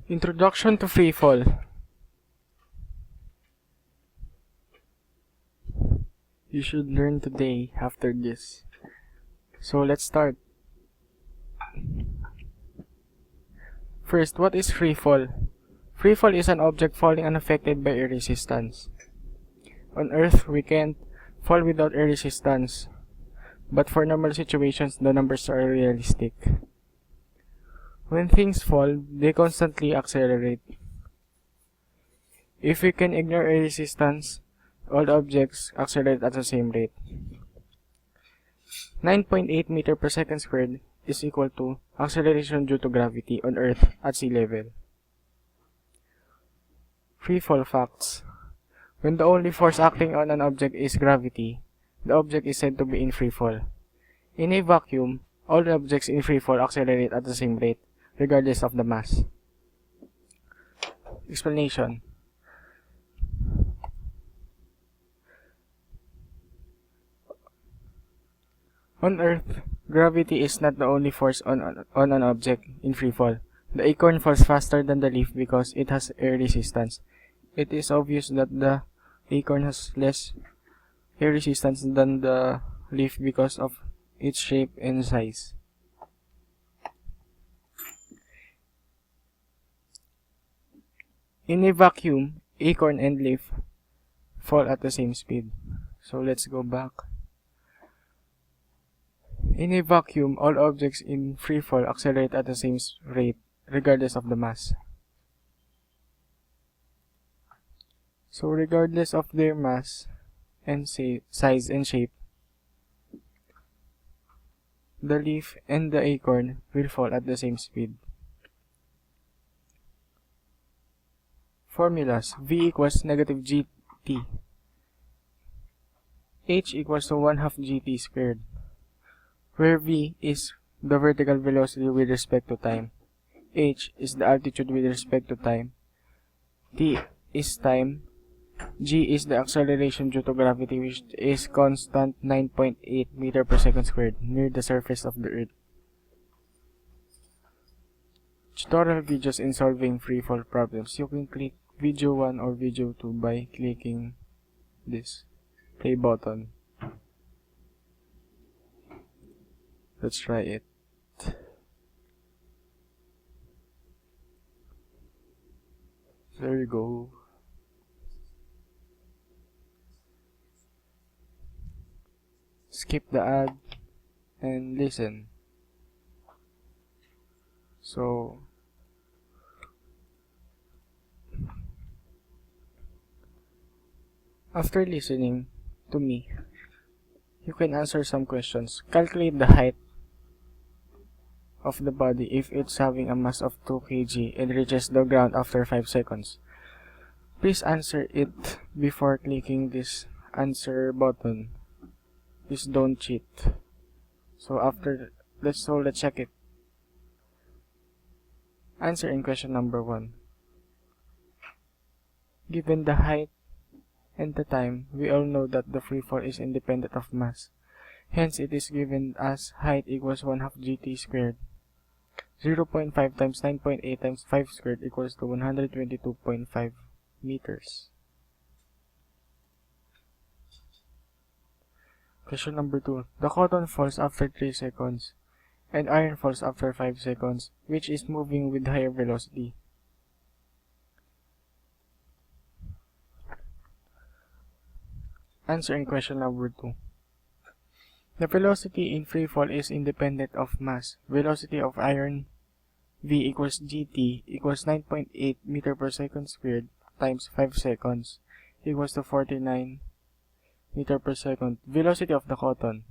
Introduction to free fall. You should learn today after this. So let's start. First, what is free fall? Free fall is an object falling unaffected by air resistance. On Earth, we can't fall without air resistance, but for normal situations, the numbers are realistic. When things fall, they constantly accelerate. If we can ignore air resistance, all objects accelerate at the same rate. 9.8 meter per second squared is equal to acceleration due to gravity on Earth at sea level. Free fall facts. When the only force acting on an object is gravity, the object is said to be in free fall. In a vacuum, all objects in free fall accelerate at the same rate, regardless of the mass. Explanation. On Earth, gravity is not the only force on an object in free fall. The acorn falls faster than the leaf because it has air resistance. It is obvious that the acorn has less air resistance than the leaf because of its shape and size. In a vacuum, acorn and leaf fall at the same speed. So let's go back. In a vacuum, all objects in free fall accelerate at the same rate, regardless of the mass. So regardless of their mass and size and shape, the leaf and the acorn will fall at the same speed. Formulas. V equals negative gt. H equals to 1/2 gt squared, where v is the vertical velocity with respect to time, h is the altitude with respect to time, t is time, g is the acceleration due to gravity, which is constant 9.8 meter per second squared near the surface of the Earth. Tutorial videos in solving free fall problems. You can click video 1 or video 2 by clicking this play button. Let's try it. There you go. Skip the ad and listen. So after listening to me, you can answer some questions. Calculate the height of the body if it's having a mass of 2 kg and reaches the ground after 5 seconds. Please answer it before clicking this answer button. Please don't cheat. So let's check it. Answer in question number 1. Given the height and the time, we all know that the free fall is independent of mass. Hence, it is given as height equals 1/2 gt squared. 0.5 times 9.8 times 5 squared equals to 122.5 meters. Question number 2. The cotton falls after 3 seconds, and iron falls after 5 seconds, which is moving with higher velocity. Answer in question number 2. The velocity in free fall is independent of mass. Velocity of iron V equals gt equals 9.8 meter per second squared times 5 seconds equals to 49 meter per second. Velocity of the cotton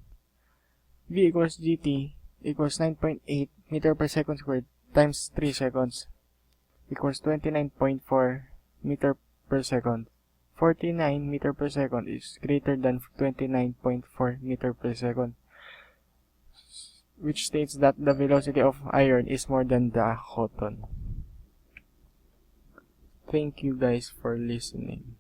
V equals gt equals 9.8 meter per second squared times 3 seconds equals 29.4 meter per second. 49 meter per second is greater than 29.4 meter per second, which states that the velocity of iron is more than the cotton. Thank you guys for listening.